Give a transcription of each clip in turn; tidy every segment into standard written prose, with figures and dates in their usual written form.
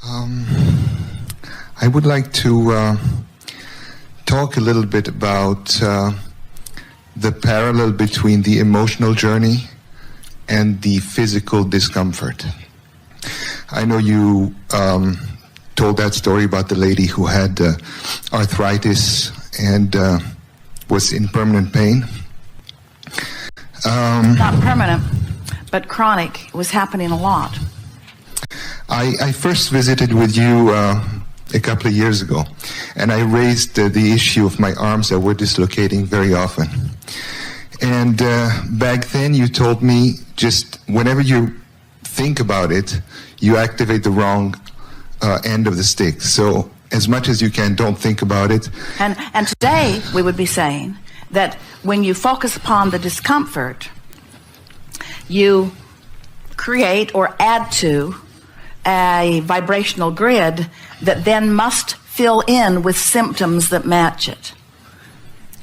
I would like to talk a little bit about the parallel between the emotional journey and the physical discomfort. I know you told that story about the lady who had arthritis and was in permanent pain. Not permanent, but chronic. It was happening a lot. I first visited with you a couple of years ago, and I raised the issue of my arms that were dislocating very often. And back then you told me just whenever you think about it, you activate the wrong end of the stick. So as much as you can, don't think about it. And today we would be saying that when you focus upon the discomfort, you create or add to a vibrational grid that then must fill in with symptoms that match it.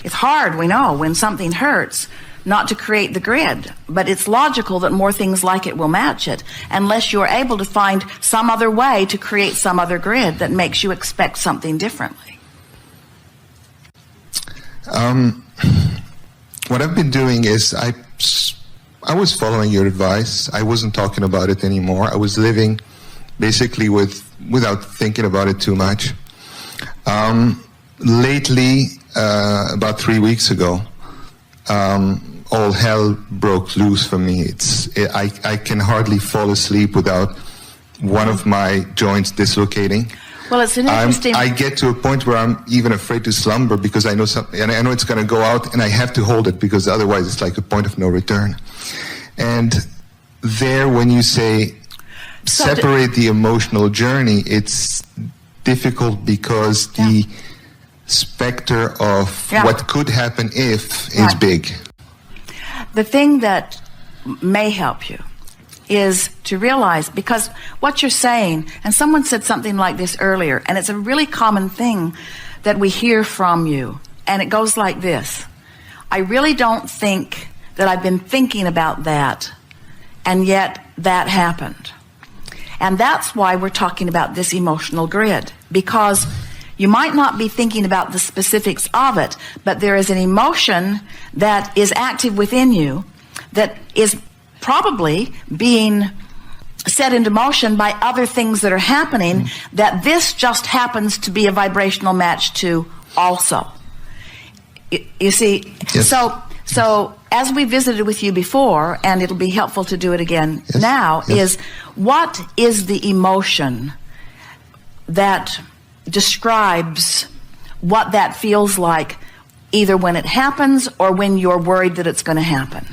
It's hard, we know, when something hurts, not to create the grid, but it's logical that more things like it will match it, unless you're able to find some other way to create some other grid that makes you expect something differently. What I've been doing is I was following your advice. I wasn't talking about it anymore. I was living basically without thinking about it too much. Lately, about 3 weeks ago, all hell broke loose for me. I can hardly fall asleep without one of my joints dislocating. Well, it's an interesting... I get to a point where I'm even afraid to slumber because I know and I know it's going to go out, and I have to hold it because otherwise it's like a point of no return. And there, when you say separate the emotional journey, it's difficult because the specter of what could happen if is big. The thing that may help you is to realize, because what you're saying, and someone said something like this earlier, and it's a really common thing that we hear from you, and it goes like this: I really don't think that I've been thinking about that, and yet that happened. And that's why we're talking about this emotional grid, because you might not be thinking about the specifics of it, but there is an emotion that is active within you that is probably being set into motion by other things that are happening that this just happens to be a vibrational match to also. You see, so as we visited with you before, and it'll be helpful to do it again now, is what is the emotion that describes what that feels like, either when it happens or when you're worried that it's going to happen?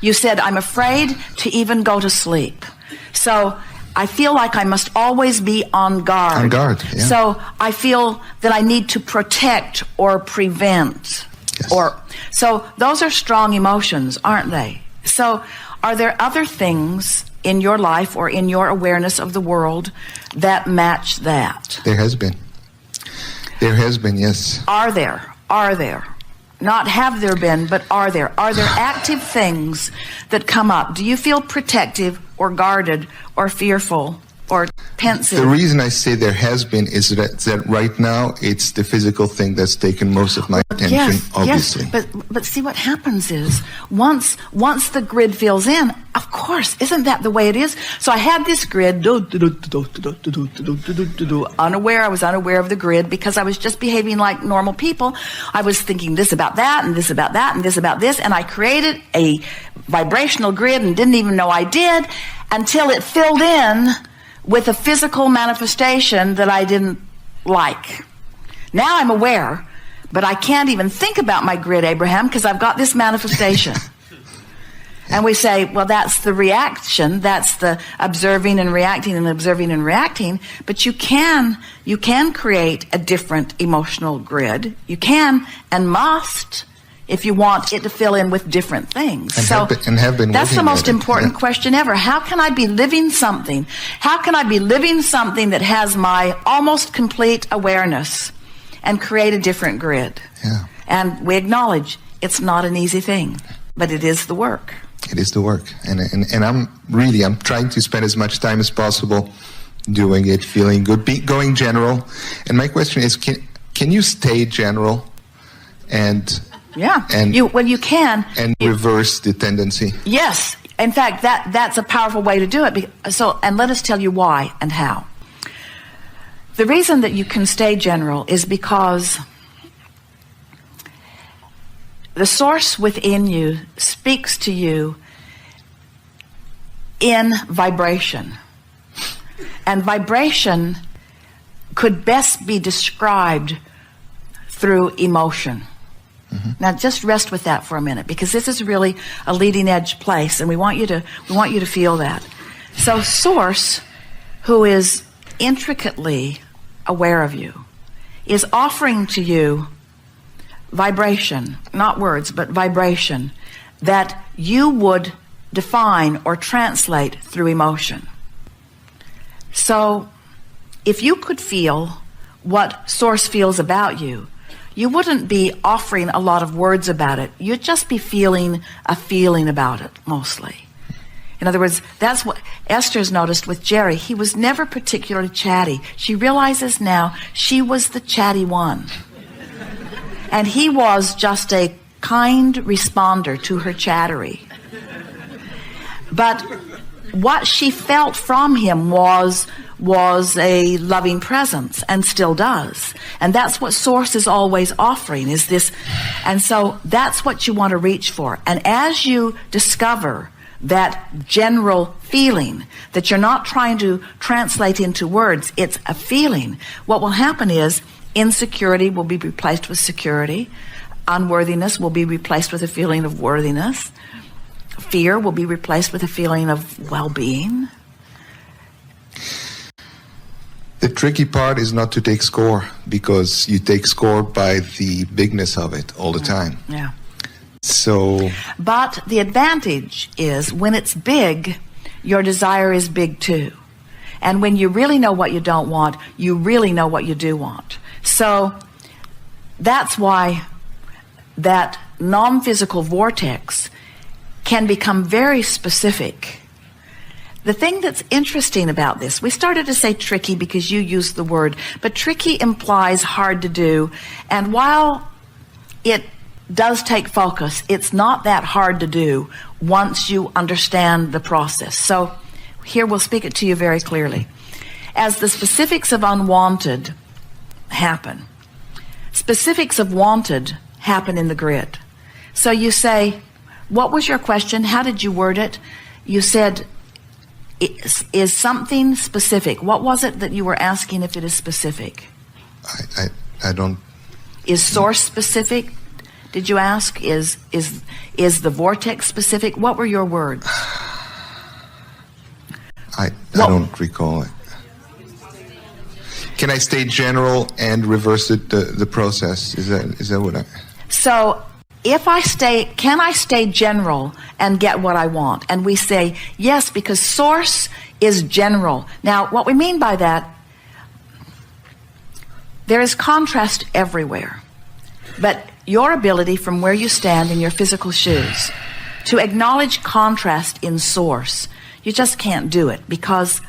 You said, I'm afraid to even go to sleep. So I feel like I must always be on guard. On guard, yeah. So I feel that I need to protect or prevent. Yes. So those are strong emotions, aren't they? So are there other things in your life or in your awareness of the world that match that? There has been. There has been, yes. Are there? Are there? Not have there been, but are there? Are there active things that come up? Do you feel protective or guarded or fearful or pensive? The reason I say there has been is that right now it's the physical thing that's taken most of my attention, obviously. Yes, but see, what happens is once the grid fills in, of course, isn't that the way it is? So I had this grid, unaware. I was unaware of the grid because I was just behaving like normal people. I was thinking this about that and this about that and this about this, and I created a vibrational grid and didn't even know I did until it filled in with a physical manifestation that I didn't like. Now I'm aware, but I can't even think about my grid, Abraham, because I've got this manifestation. And we say, well, that's the reaction, that's the observing and reacting and observing and reacting, but you can create a different emotional grid. You can and must, if you want it to fill in with different things. And have been that's the most important yeah. question ever. How can I be living something? How can I be living something that has my almost complete awareness and create a different grid? Yeah. And we acknowledge it's not an easy thing, but it is the work. It is the work. And I'm trying to spend as much time as possible doing it, feeling good, going general. And my question is, can you stay general and when you can and reverse the tendency? Yes. In fact, that's a powerful way to do it. And let us tell you why and how. The reason that you can stay general is because the source within you speaks to you in vibration. And vibration could best be described through emotion. Now just rest with that for a minute, because this is really a leading edge place, and we want you to feel that. So Source, who is intricately aware of you, is offering to you vibration, not words, but vibration, that you would define or translate through emotion. So if you could feel what Source feels about you, you wouldn't be offering a lot of words about it. You'd just be feeling a feeling about it, mostly. In other words, that's what Esther's noticed with Jerry. He was never particularly chatty. She realizes now she was the chatty one. And he was just a kind responder to her chattery. But what she felt from him was a loving presence, and still does. And that's what Source is always offering, is this. And so that's what you want to reach for. And as you discover that general feeling that you're not trying to translate into words, it's a feeling, what will happen is insecurity will be replaced with security, unworthiness will be replaced with a feeling of worthiness, fear will be replaced with a feeling of well-being. The tricky part is not to take score, because you take score by the bigness of it all the time. Yeah. So, but the advantage is when it's big, your desire is big too. And when you really know what you don't want, you really know what you do want. So that's why that non-physical vortex can become very specific. The thing that's interesting about this, we started to say tricky because you used the word, but tricky implies hard to do. And while it does take focus, it's not that hard to do once you understand the process. So here we'll speak it to you very clearly. As the specifics of unwanted happen, specifics of wanted happen in the grid. So you say, what was your question? How did you word it? You said, is something specific? What was it that you were asking if it is specific? I don't... Is Source specific? Did you ask? Is the vortex specific? What were your words? I don't recall it. Can I stay general and reverse it, the process? Is that what I... So can I stay general and get what I want? And we say, yes, because Source is general. Now, what we mean by that, there is contrast everywhere. But your ability from where you stand in your physical shoes to acknowledge contrast in Source, you just can't do it, because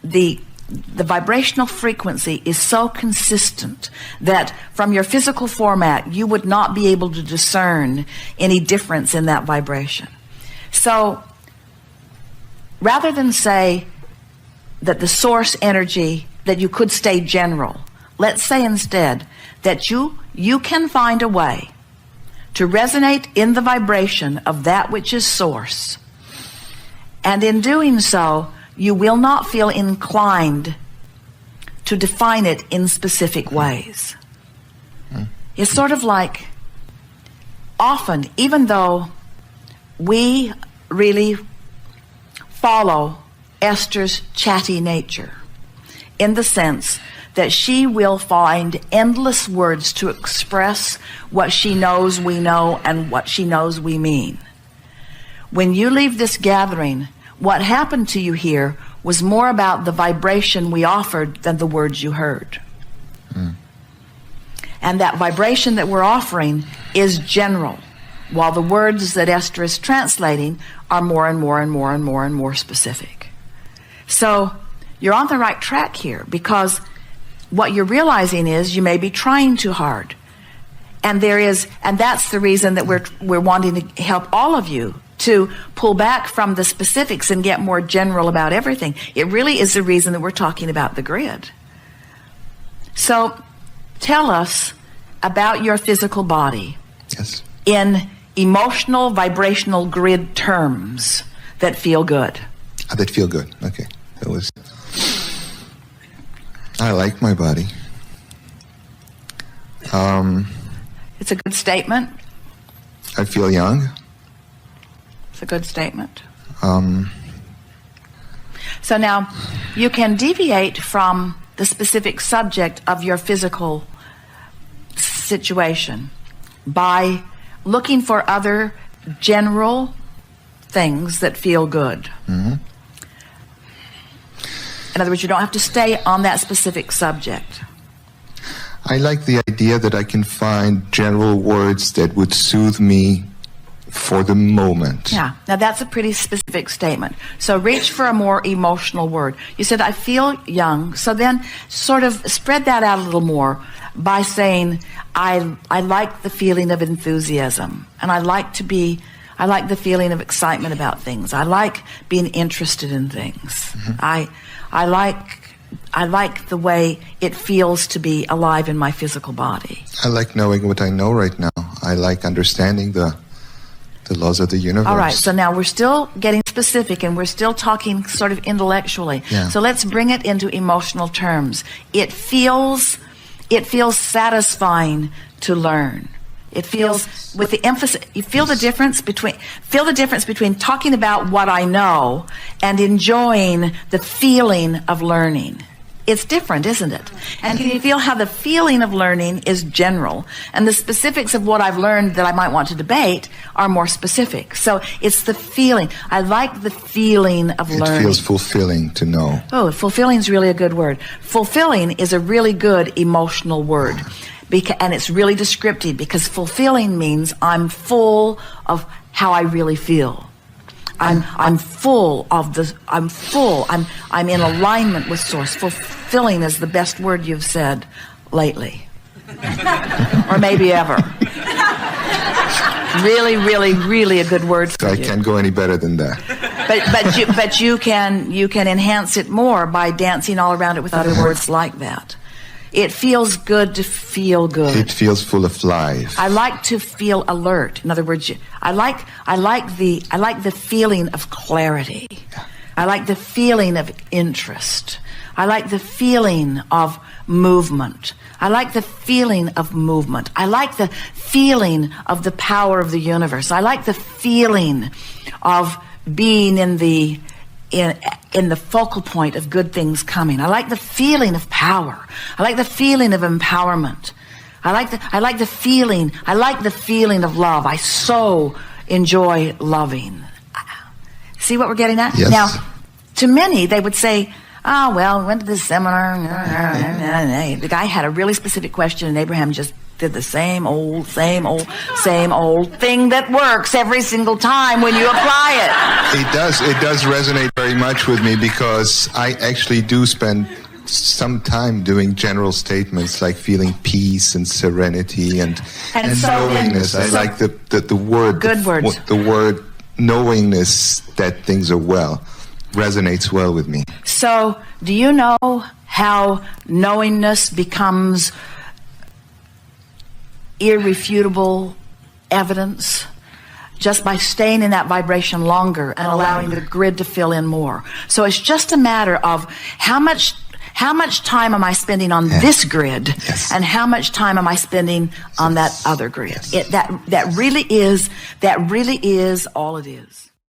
the vibrational frequency is so consistent that from your physical format, you would not be able to discern any difference in that vibration. So rather than say that the Source energy, that you could stay general, let's say instead that you can find a way to resonate in the vibration of that which is Source. And in doing so, you will not feel inclined to define it in specific ways. It's sort of like, often, even though we really follow Esther's chatty nature, in the sense that she will find endless words to express what she knows we know and what she knows we mean. When you leave this gathering, what happened to you here was more about the vibration we offered than the words you heard. And that vibration that we're offering is general, while the words that Esther is translating are more and more and more and more and more specific. So you're on the right track here, because what you're realizing is you may be trying too hard. And that's the reason that we're wanting to help all of you to pull back from the specifics and get more general about everything. It really is the reason that we're talking about the grid. So tell us about your physical body. Yes. In emotional, vibrational grid terms that feel good. That feel good. Okay. I like my body. It's a good statement. I feel young. It's a good statement. So now you can deviate from the specific subject of your physical situation by looking for other general things that feel good. Mm-hmm. In other words, you don't have to stay on that specific subject. I like the idea that I can find general words that would soothe me for the moment. Yeah, now that's a pretty specific statement. So reach for a more emotional word. You said, I feel young. So then sort of spread that out a little more by saying, I like the feeling of enthusiasm. And I like the feeling of excitement about things. I like being interested in things. Mm-hmm. I like the way it feels to be alive in my physical body. I like knowing what I know right now. I like understanding the laws of the universe. All right, so now we're still getting specific and we're still talking sort of intellectually. Yeah. So let's bring it into emotional terms. It feels satisfying to learn. It feels, with the emphasis, you feel the difference between talking about what I know and enjoying the feeling of learning. It's different, isn't it? And can you feel how the feeling of learning is general, and the specifics of what I've learned that I might want to debate are more specific? So it's the feeling. I like the feeling of learning. It feels fulfilling to know. Oh, fulfilling is really a good word. Fulfilling is a really good emotional word. And it's really descriptive, because fulfilling means I'm full of how I really feel. I'm in alignment with Source. Fulfilling is the best word you've said lately. Or maybe ever. Really, really, really a good word for I you. can't go any better than that. But you can enhance it more by dancing all around it with other words like that. It feels good to feel good. It feels full of life. I like to feel alert. In other words, I like the feeling of clarity. I like the feeling of interest. I like the feeling of movement. I like the feeling of movement. I like the feeling of the power of the universe. I like the feeling of being in the focal point of good things coming. I like the feeling of power. I like the feeling of empowerment. I like the feeling of love. I so enjoy loving. See what we're getting at? Yes. Now, to many, they would say, oh, well, went to this seminar. The guy had a really specific question, and Abraham just did the same old thing that works every single time when you apply it. It does resonate very much with me, because I actually do spend some time doing general statements like feeling peace and serenity and knowingness. I like the word. Good words. The word knowingness that things are well resonates well with me. So, do you know how knowingness becomes irrefutable evidence? Just by staying in that vibration longer and allowing the grid to fill in more. So it's just a matter of how much time am I spending on this grid, and how much time am I spending on that other grid. That really is all it is.